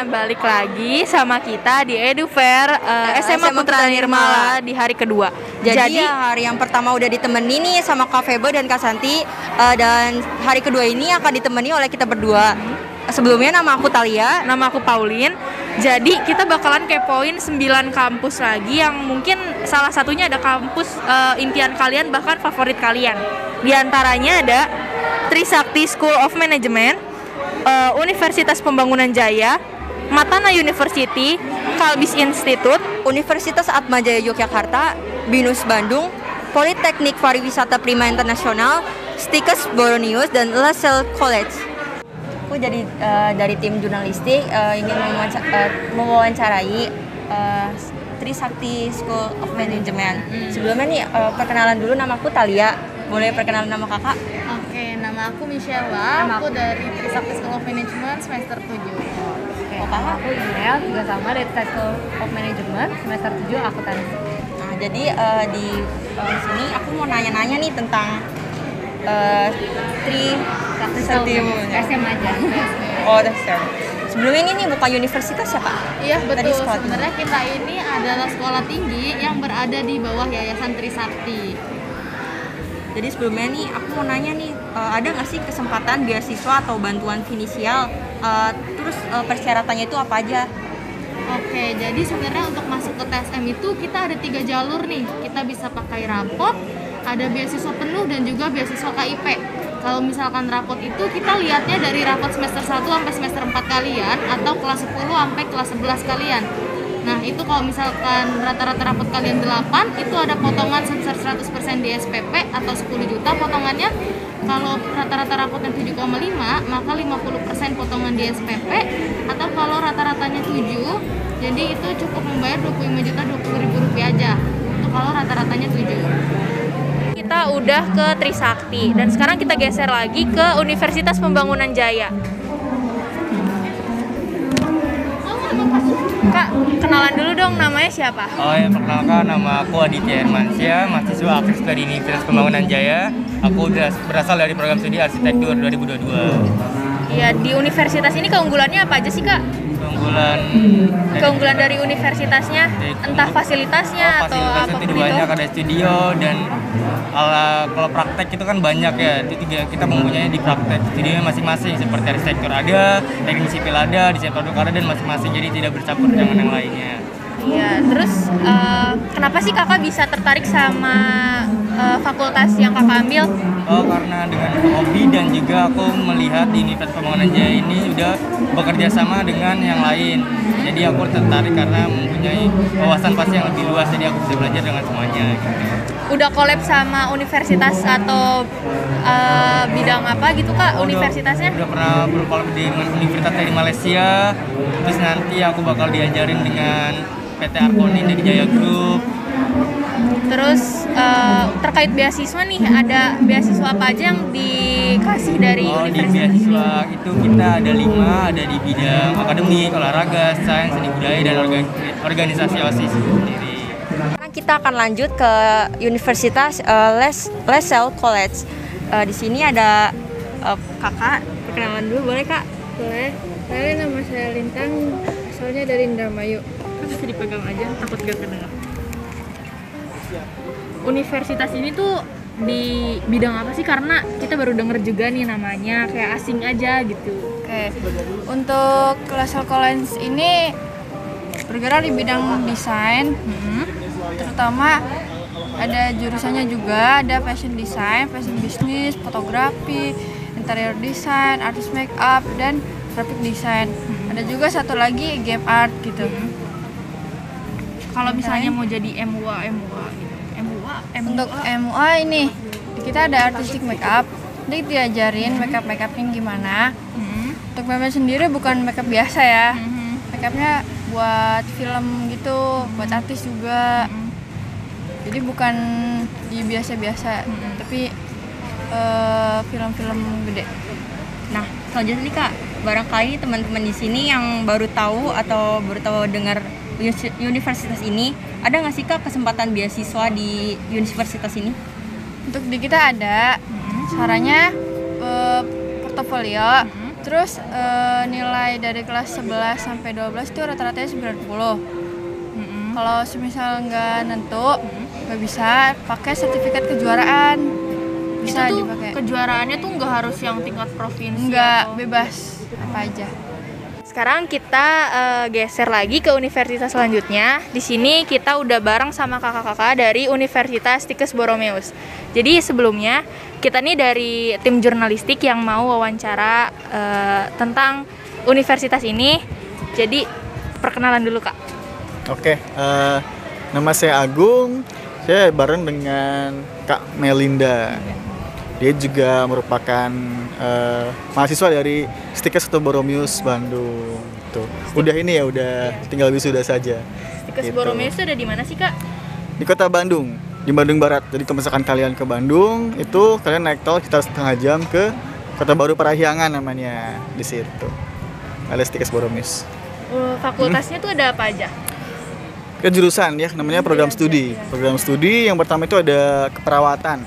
balik lagi sama kita di Edu Fair SMA Putra Nirmala di hari kedua. Jadi hari yang pertama udah ditemani nih sama Kak Febe dan Kak Santi, dan hari kedua ini akan ditemani oleh kita berdua. Sebelumnya nama aku Thalia, nama aku Pauline. Jadi kita bakalan kepoin 9 kampus lagi yang mungkin salah satunya ada kampus impian kalian, bahkan favorit kalian. Di antaranya ada Trisakti School of Management, Universitas Pembangunan Jaya, Matana University, Kalbis Institute, Universitas Atmajaya Yogyakarta, BINUS Bandung, Politeknik Pariwisata Prima Internasional, Stikes Borneus, dan LaSalle College. Aku jadi dari tim jurnalistik ingin mewawancarai Trisakti School of Management. Sebelumnya nih perkenalan dulu, nama aku Thalia. Boleh perkenalan nama kakak? Oke, nama aku Michelle. Aku dari Trisakti School of Management semester 7. Oh, kakak? Aku Inel, juga sama dari Trisakti School of Management semester 7 akuntansi. Nah, jadi di sini aku mau nanya-nanya nih tentang Trisakti SM aja. Oh, dasar. Sebelumnya ini bukan universitas ya, Kak? Iya, betul. Sekolah Sebenarnya kita ini adalah sekolah tinggi yang berada di bawah Yayasan Trisakti. Jadi sebelumnya nih aku mau nanya nih, ada nggak sih kesempatan beasiswa atau bantuan finansial? Terus persyaratannya itu apa aja? Oke, jadi sebenarnya untuk masuk ke TSM itu kita ada 3 jalur nih. Kita bisa pakai rapot, ada beasiswa penuh dan juga beasiswa KIP. Kalau misalkan rapot itu kita lihatnya dari rapot semester 1 sampai semester 4 kalian, atau kelas 10 sampai kelas 11 kalian. Nah, itu kalau misalkan rata-rata rapot kalian 8, itu ada potongan sebesar 100% di SPP atau 10 juta potongannya. Kalau rata-rata rapotnya 7,5, maka 50% potongan di SPP. Atau kalau rata-ratanya 7, jadi itu cukup membayar 25.020.000 rupiah aja. Untuk kalau rata-ratanya 7. Kita udah ke Trisakti dan sekarang kita geser lagi ke Universitas Pembangunan Jaya. Kak, kenalan dulu dong, namanya siapa? Oh ya, perkenalkan, nama aku Aditya Hermansyah, mahasiswa aktif dari Universitas Pembangunan Jaya. Aku berasal dari program studi arsitektur 2022. Iya, di universitas ini keunggulannya apa aja sih, Kak? Keunggulan dari universitasnya, entah fasilitasnya atau apa itu begitu. banyak, ada studio dan kalau praktek itu kan banyak ya. Itu kita mempunyai di praktek studionya masing-masing, seperti arsitektur ada, teknik sipil ada, desain produk ada, dan masing-masing, jadi tidak bercampur dengan yang lainnya. Iya, terus kenapa sih kakak bisa tertarik sama fakultas yang kakak ambil? Oh, karena dengan hobi dan juga aku melihat di Universitas Pembangunan Jaya ini sudah bekerja sama dengan yang lain. Jadi aku tertarik karena mempunyai wawasan pasti yang lebih luas, jadi aku bisa belajar dengan semuanya. Gitu. Udah collab sama universitas atau bidang apa gitu kak, universitasnya? Udah pernah berkolab dengan universitas dari Malaysia. Terus nanti aku bakal diajarin dengan PT Arkonin dari Jaya Group. Terus terkait beasiswa nih, ada beasiswa apa aja yang dikasih dari universitas? Di beasiswa itu kita ada 5, ada di bidang akademik, olahraga, sains, seni budaya, dan organisasi OSIS sendiri. Sekarang kita akan lanjut ke Universitas LaSalle College. Di sini ada kakak, perkenalan dulu boleh kak? Boleh. Nama saya Lintang, asalnya dari Indramayu. Bisa dipegang aja, takut gak kedengar. Universitas ini tuh di bidang apa sih? Karena kita baru denger juga nih namanya, kayak asing aja gitu. Oke. Untuk LaSalle College ini bergerak di bidang desain, terutama ada jurusannya juga, ada fashion design, fashion business, fotografi, interior design, artist makeup, dan graphic design. Ada juga satu lagi game art gitu. Kalau misalnya mau jadi MUA gitu. Untuk MUA ini kita ada artistic makeup, jadi diajarin makeup-makeupnya gimana. Untuk makeup sendiri bukan makeup biasa ya, makeupnya buat film gitu, buat artis juga. Jadi bukan di biasa-biasa, tapi film-film gede. Nah, selanjutnya nih kak, barangkali teman-teman di sini yang baru tahu dengar universitas ini, ada nggak sih kak kesempatan beasiswa di universitas ini? Untuk di kita ada, caranya portofolio, Terus nilai dari kelas 11 sampai 12 itu rata-ratanya 90. Kalau semisal nggak nentu, nggak bisa pakai sertifikat kejuaraan. Bisa Itu tuh dipakai. kejuaraannya tuh nggak harus yang tingkat provinsi. Nggak, atau- bebas apa aja. Sekarang kita geser lagi ke universitas selanjutnya. Di sini kita udah bareng sama kakak-kakak dari Universitas Stikes Boromeus. Jadi sebelumnya kita nih dari tim jurnalistik yang mau wawancara tentang universitas ini. Jadi perkenalan dulu Kak. Oke, nama saya Agung. Saya bareng dengan Kak Melinda. Dia juga merupakan mahasiswa dari Stikes Boromeus Bandung. Tuh. Udah ini ya, udah tinggal wisuda saja. Stikes Gitu. Boromeus itu ada di mana sih Kak? Di kota Bandung, di Bandung Barat. Jadi kalau misalkan kalian ke Bandung, itu kalian naik tol sekitar setengah jam ke Kota Baru Parahyangan namanya, di situ. Ada Stikes Boromeus. Fakultasnya tuh ada apa aja? Ke jurusan ya, namanya program studi. Program studi yang pertama itu ada keperawatan.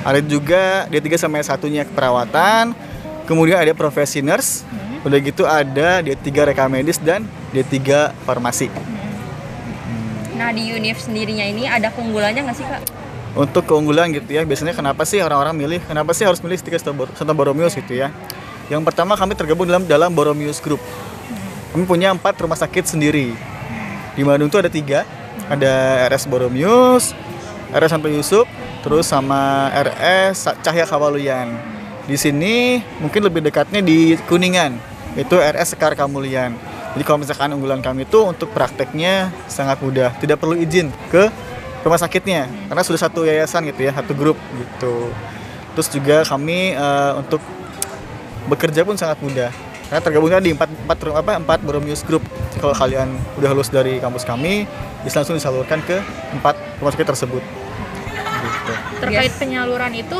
Ada juga D3 sama S1-nya keperawatan. Kemudian ada profesi nurse. Udah gitu ada D3 reka medis dan D3 farmasi. Nah, di UNIF sendirinya ini ada keunggulannya nggak sih, Kak? Untuk keunggulan gitu ya, biasanya kenapa sih orang-orang kenapa sih harus milih Stikes Boromeus gitu ya? Yang pertama, kami tergabung dalam Boromeus Group. Kami punya 4 rumah sakit sendiri. Di Bandung tuh ada 3, ada RS Boromeus, RS Santo Yusuf, terus sama RS Cahya Kawaluyan. Di sini mungkin lebih dekatnya di Kuningan, itu RS Sekar Kamulian. Jadi kalau misalkan unggulan kami itu untuk prakteknya sangat mudah, tidak perlu izin ke rumah sakitnya, karena sudah satu yayasan gitu ya, satu grup gitu. Terus juga kami untuk bekerja pun sangat mudah, karena tergabungnya di 4 Boromeus Group. Kalau kalian udah lulus dari kampus kami, bisa langsung disalurkan ke 4 rumah sakit tersebut. Gitu. Terkait penyaluran itu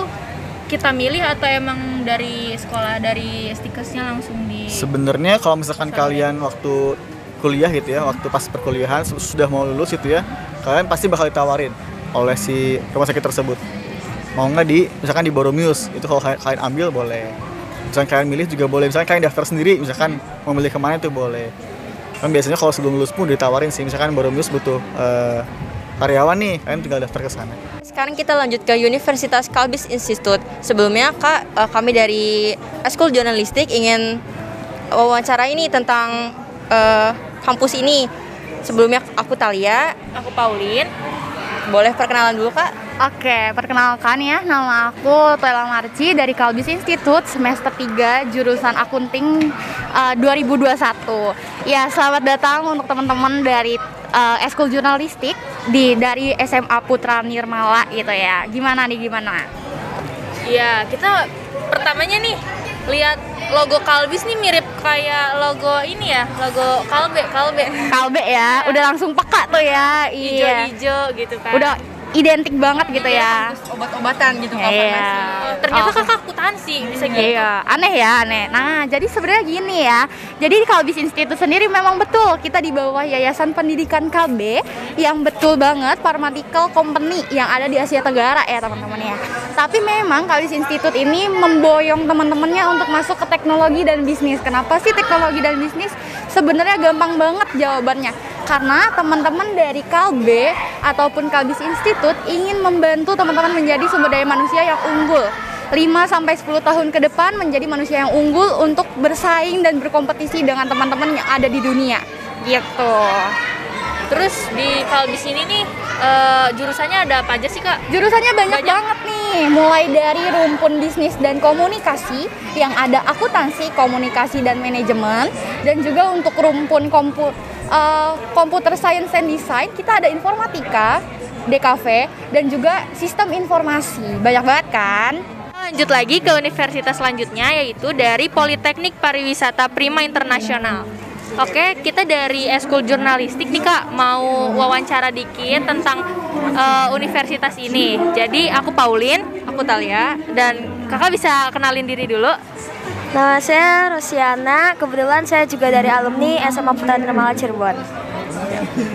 kita milih atau emang dari sekolah, dari Stikesnya langsung di... Sebenarnya kalau misalkan kalian waktu kuliah gitu ya, waktu pas perkuliahan sudah mau lulus gitu ya, kalian pasti bakal ditawarin oleh si rumah sakit tersebut. Mau nggak misalkan di Boromeus, itu kalau kalian ambil boleh. Misalkan kalian milih juga boleh, misalkan kalian daftar sendiri, misalkan mau milih kemana itu boleh. Kan biasanya kalau sebelum lulus pun ditawarin sih, misalkan Boromeus butuh karyawan nih, kalian tinggal daftar ke sana. Sekarang kita lanjut ke Universitas Kalbis Institute. Sebelumnya, Kak, kami dari Eskul Jurnalistik ingin wawancara ini tentang kampus ini. Sebelumnya aku Talia. Aku Pauline. Boleh perkenalan dulu, Kak? Oke, perkenalkan ya, nama aku Tuela Marci dari Kalbis Institute semester 3 jurusan akunting 2021. Ya, selamat datang untuk teman-teman dari Eskul Jurnalistik dari SMA Putra Nirmala gitu ya. Gimana? Iya, kita pertamanya nih lihat logo Kalbis nih mirip kayak logo ini ya, logo Kalbe. Kalbe ya, udah langsung peka tuh ya. Iya. Hijau-hijau gitu kan. Udah identik banget gitu ya. Obat-obatan gitu, Kak, Iya. farmasi. Ternyata Oh. kakak akuntansi bisa gitu. Iya, aneh. Nah, jadi sebenarnya gini ya. Jadi di Kalbis Institute sendiri memang betul kita di bawah Yayasan Pendidikan KB yang betul banget pharmaceutical company yang ada di Asia Tenggara ya teman-teman ya. Tapi memang Kalbis Institute ini memboyong teman-temannya untuk masuk ke teknologi dan bisnis. Kenapa sih teknologi dan bisnis? Sebenarnya gampang banget jawabannya. Karena teman-teman dari Kalbe ataupun Kalbis Institute ingin membantu teman-teman menjadi sumber daya manusia yang unggul 5-10 tahun ke depan, menjadi manusia yang unggul untuk bersaing dan berkompetisi dengan teman-teman yang ada di dunia gitu. Terus di Kalbis ini nih jurusannya ada apa aja sih Kak? Jurusannya banyak banget nih, mulai dari rumpun bisnis dan komunikasi yang ada akuntansi, komunikasi dan manajemen, dan juga untuk rumpun computer science and design kita ada informatika, DKV, dan juga sistem informasi. Banyak banget kan? Lanjut lagi ke universitas selanjutnya, yaitu dari Politeknik Pariwisata Prima Internasional. Oke, kita dari Eskul Jurnalistik nih Kak, mau wawancara dikit tentang universitas ini. Jadi aku Pauline, aku Talia, dan kakak bisa kenalin diri dulu. Nama saya Rosiana, kebetulan saya juga dari alumni SMA Putra Nirmala Cirebon.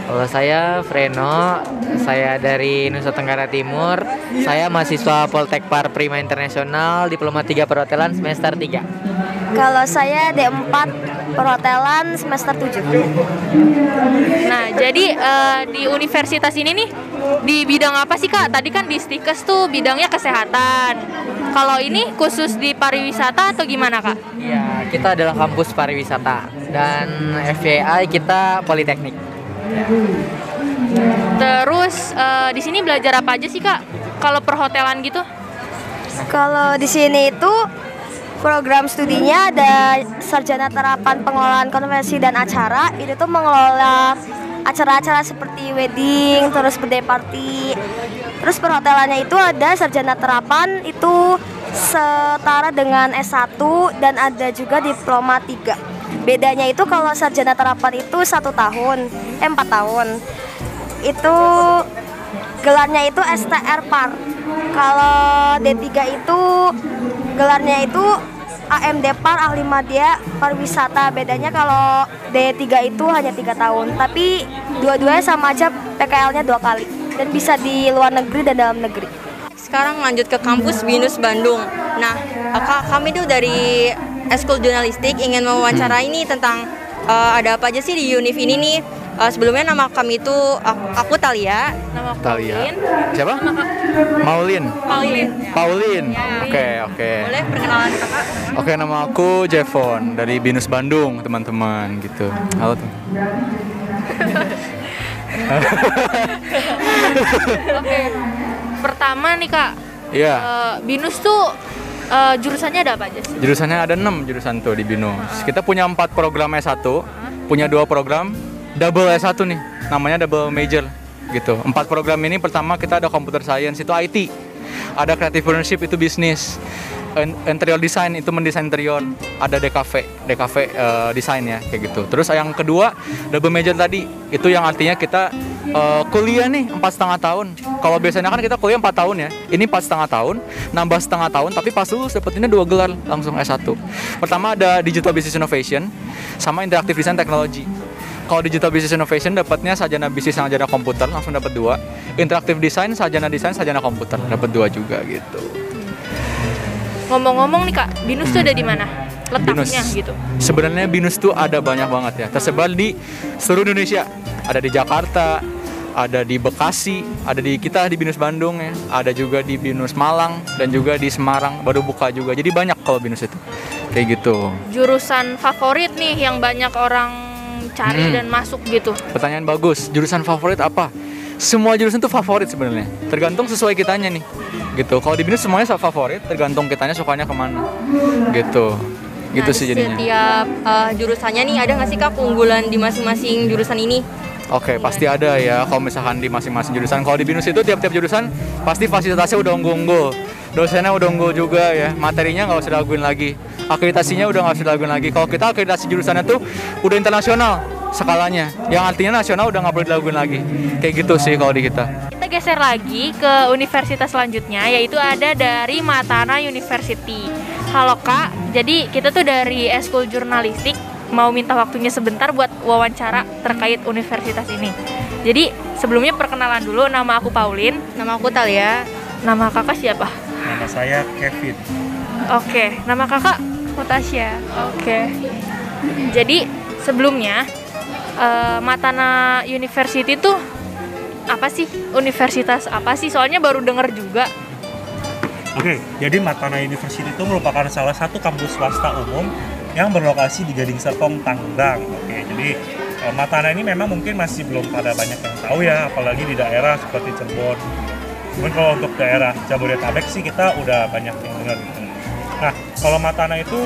Kalau saya Freno, saya dari Nusa Tenggara Timur. Saya mahasiswa Poltek Par Prima Internasional, Diploma 3 Perhotelan semester 3. Kalau saya D4 perhotelan semester 7. Nah, jadi di universitas ini nih di bidang apa sih Kak? Tadi kan di Stikes tuh bidangnya kesehatan. Kalau ini khusus di pariwisata atau gimana Kak? Iya, kita adalah kampus pariwisata dan FYI kita politeknik. Terus di sini belajar apa aja sih Kak? Kalau perhotelan gitu? Kalau di sini itu program studinya ada sarjana terapan pengelolaan konvensi dan acara. Itu tuh mengelola acara-acara seperti wedding, terus birthday party. Terus perhotelannya itu ada sarjana terapan itu setara dengan S1 dan ada juga diploma 3. Bedanya itu kalau sarjana terapan itu 1 tahun, 4 tahun. Itu gelarnya itu STR Par. Kalau D3 itu gelarnya itu AMD Par, ahli media pariwisata. Bedanya kalau D3 itu hanya 3 tahun, tapi dua-duanya sama aja, PKL-nya 2 kali dan bisa di luar negeri dan dalam negeri. Sekarang lanjut ke kampus BINUS Bandung. Nah, kami tuh dari Eskul Jurnalistik ingin mewawancarai ini tentang ada apa aja sih di univ ini nih. Sebelumnya nama kami itu aku Talia. Nama aku Talia. Paulin. Siapa? Maulin. Paulin. Ya. Oke. Boleh perkenalan kakak? Oke, nama aku Jevon dari BINUS Bandung, teman-teman gitu. Halo teman. Oke. Pertama nih Kak. Iya. BINUS tuh jurusannya ada apa aja sih? Jurusannya ada 6 jurusan tuh di BINUS. Kita punya 4 program S1, punya 2 program double S1 nih, namanya double major gitu. 4 program ini pertama kita ada computer science itu IT, ada creative partnership itu bisnis, interior design itu mendesain interior, ada DKV desain ya kayak gitu. Terus yang kedua double major tadi itu yang artinya kita kuliah nih 4,5 tahun. Kalau biasanya kan kita kuliah 4 tahun ya, ini 4,5 tahun, nambah setengah tahun, tapi pas lulus dapetinnya 2 gelar langsung S1. Pertama ada digital business innovation sama interactive design technology. Kalau digital business innovation dapatnya sarjana bisnis sarjana komputer langsung dapat 2. Interactive design sarjana komputer dapat 2 juga gitu. Ngomong-ngomong nih Kak, BINUS tuh ada di mana? Letaknya BINUS. gitu. Sebenarnya BINUS tuh ada banyak banget ya, tersebar di seluruh Indonesia. Ada di Jakarta, ada di Bekasi, ada di kita di BINUS Bandung ya, ada juga di BINUS Malang dan juga di Semarang baru buka juga. Jadi banyak kalau BINUS itu. Kayak gitu. Jurusan favorit nih yang banyak orang cari dan masuk gitu. Pertanyaan bagus. Jurusan favorit apa? Semua jurusan tuh favorit sebenarnya. Tergantung sesuai kitanya nih. Gitu. Kalau di BINUS semuanya favorit, tergantung kitanya sukanya kemana. Gitu. Gitu sih jadinya. Setiap jurusannya nih ada nggak sih Kak keunggulan di masing-masing jurusan ini? Oke, pasti ada ya kalau misalkan di masing-masing jurusan. Kalau di BINUS itu tiap-tiap jurusan pasti fasilitasnya udah unggul-unggul. Dosennya udah unggul juga ya. Materinya nggak usah diraguin lagi. Akreditasinya udah nggak usah diraguin lagi. Kalau kita akreditasi jurusannya tuh udah internasional skalanya. Yang artinya nasional udah nggak perlu diraguin lagi. Kayak gitu sih kalau di kita. Kita geser lagi ke universitas selanjutnya, yaitu ada dari Matana University. Halo Kak, jadi kita tuh dari Eskul Jurnalistik mau minta waktunya sebentar buat wawancara terkait universitas ini. Jadi sebelumnya perkenalan dulu, nama aku Paulin. Nama aku Talia. Nama kakak siapa? Nama saya Kevin. Oke, nama kakak? Tasya. Oke. Jadi sebelumnya Matana University tuh apa sih? Universitas apa sih? Soalnya baru denger juga. Oke, jadi Matana University itu merupakan salah satu kampus swasta umum yang berlokasi di Gading Serpong, Tangerang. Oke, jadi Matana ini memang mungkin masih belum pada banyak yang tahu ya, apalagi di daerah seperti Cirebon. Cuman kalau untuk daerah Jabodetabek sih kita udah banyak yang dengar. Nah, kalau Matana itu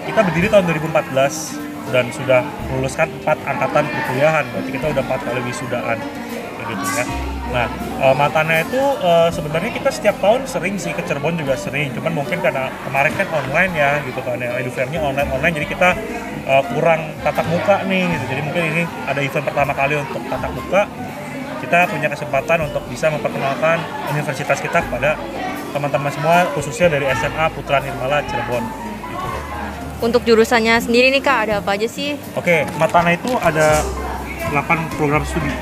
kita berdiri tahun 2014 dan sudah meluluskan 4 angkatan perkuliahan, berarti kita udah 4 kali wisudaan, kayak gitu ya. Nah, Matana itu sebenarnya kita setiap tahun sering sih ke Cirebon juga sering, cuman mungkin karena kemarin kan online ya gitu kan ya, Edufairnya online, jadi kita kurang tatap muka nih gitu. Jadi mungkin ini ada event pertama kali untuk tatap muka, kita punya kesempatan untuk bisa memperkenalkan universitas kita kepada teman-teman semua, khususnya dari SMA Putra Nirmala Cirebon gitu. Untuk jurusannya sendiri nih Kak, ada apa aja sih? Oke, Matana itu ada 8 program studi.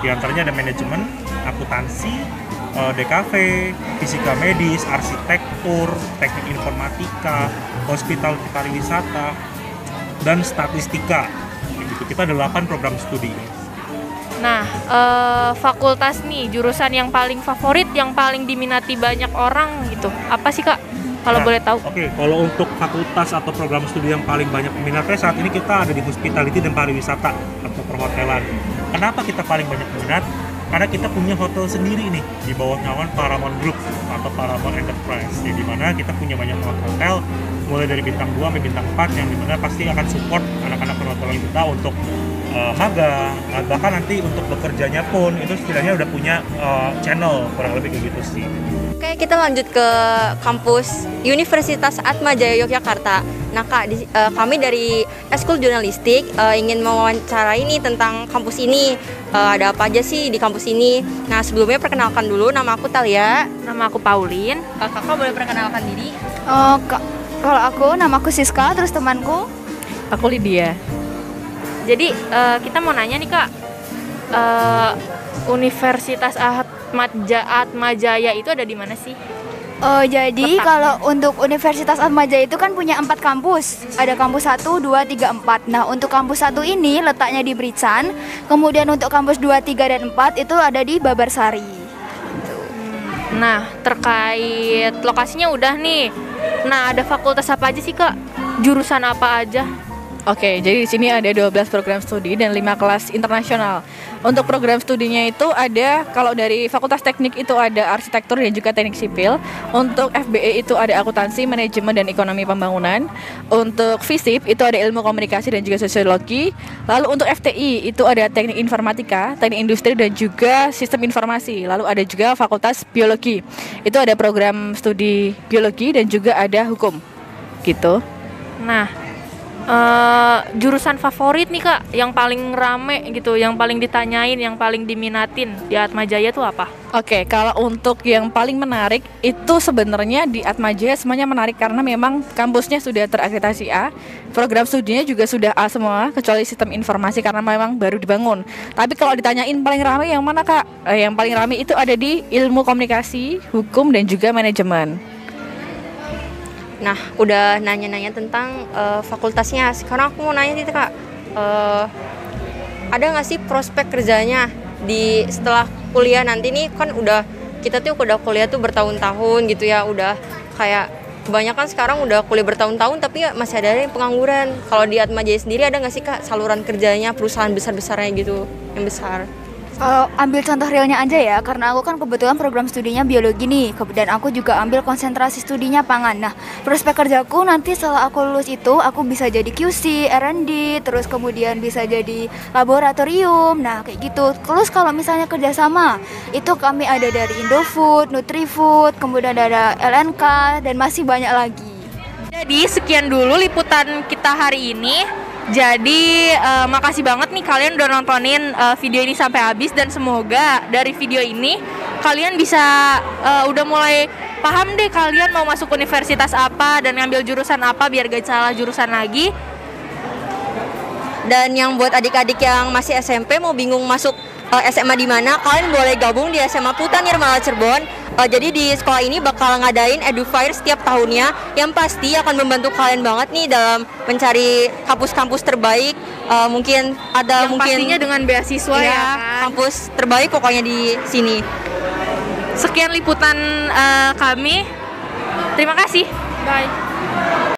Di antaranya ada manajemen, akuntansi, DKV, fisika medis, arsitektur, teknik informatika, hospitality pariwisata, dan statistika. Gitu. Kita ada 8 program studi. Nah, fakultas nih, jurusan yang paling favorit, yang paling diminati banyak orang gitu. Apa sih Kak? Kalau boleh tahu. Oke, kalau untuk fakultas atau program studi yang paling banyak peminatnya saat ini kita ada di hospitality dan pariwisata atau perhotelan. Kenapa kita paling banyak minat? Karena kita punya hotel sendiri nih di bawah naungan Paramount Group atau Paramount Enterprise. Di mana kita punya banyak hotel mulai dari bintang 2 sampai bintang 4 yang dimana pasti akan support anak-anak perhotelan kita untuk magang, bahkan nanti untuk bekerjanya pun itu setidaknya udah punya channel, kurang lebih kayak gitu sih. Oke, kita lanjut ke kampus Universitas Atmajaya Yogyakarta. Nah Kak, kami dari Eskul Jurnalistik ingin mewawancarai nih tentang kampus ini. Ada apa aja sih di kampus ini? Nah sebelumnya perkenalkan dulu, nama aku Talia. Nama aku Pauline. Kakak boleh perkenalkan diri? Kalau aku, nama aku Siska, terus temanku Aku Lydia. Jadi kita mau nanya nih Kak, Universitas Atmajaya itu ada di mana sih? Oh, jadi kalau untuk Universitas Atmajaya itu kan punya 4 kampus. Ada kampus 1, 2, 3, 4. Nah, untuk kampus 1 ini letaknya di Britsan. Kemudian untuk kampus 2, 3, dan 4 itu ada di Babarsari. Nah, terkait lokasinya udah nih. Nah, ada fakultas apa aja sih Kak? Jurusan apa aja? Oke, jadi di sini ada 12 program studi dan 5 kelas internasional. Untuk program studinya itu ada, kalau dari Fakultas Teknik itu ada arsitektur dan juga teknik sipil. Untuk FBE itu ada akuntansi, manajemen dan ekonomi pembangunan. Untuk FISIP itu ada ilmu komunikasi dan juga sosiologi. Lalu untuk FTI itu ada teknik informatika, teknik industri dan juga sistem informasi. Lalu ada juga Fakultas Biologi. Itu ada program studi biologi dan juga ada hukum. Gitu. Nah, jurusan favorit nih Kak, yang paling rame gitu, yang paling ditanyain, yang paling diminatin di Atmajaya tuh apa? Oke, kalau untuk yang paling menarik itu sebenarnya di Atmajaya semuanya menarik karena memang kampusnya sudah terakreditasi A, program studinya juga sudah A semua kecuali sistem informasi karena memang baru dibangun. Tapi kalau ditanyain paling ramai yang mana Kak? Yang paling ramai itu ada di ilmu komunikasi, hukum dan juga manajemen. Nah, udah nanya-nanya tentang fakultasnya. Sekarang aku mau nanya nih Kak, ada nggak sih prospek kerjanya di setelah kuliah nanti nih? Kan kita tuh udah kuliah tuh bertahun-tahun gitu ya, udah kayak kebanyakan sekarang udah kuliah bertahun-tahun tapi masih ada yang pengangguran. Kalau di Atmajaya sendiri ada nggak sih Kak saluran kerjanya perusahaan besar-besarnya gitu, yang besar? Kalau ambil contoh realnya aja ya, karena aku kan kebetulan program studinya biologi nih, dan aku juga ambil konsentrasi studinya pangan. Nah, prospek kerjaku nanti setelah aku lulus itu, aku bisa jadi QC, R&D, terus kemudian bisa jadi laboratorium, nah kayak gitu. Terus kalau misalnya kerjasama, itu kami ada dari Indofood, Nutrifood, kemudian ada LNK, dan masih banyak lagi. Jadi sekian dulu liputan kita hari ini. Jadi makasih banget nih kalian udah nontonin video ini sampai habis, dan semoga dari video ini kalian bisa udah mulai paham deh kalian mau masuk universitas apa dan ngambil jurusan apa biar gak salah jurusan lagi. Dan yang buat adik-adik yang masih SMP mau bingung masuk SMA di mana, kalian boleh gabung di SMA Putra Nirmala Cirebon. Jadi di sekolah ini bakal ngadain Edufair setiap tahunnya, yang pasti akan membantu kalian banget nih dalam mencari kampus-kampus terbaik. Mungkin ada yang pastinya dengan beasiswa ya kan? Kampus terbaik pokoknya di sini. Sekian liputan kami. Terima kasih. Bye.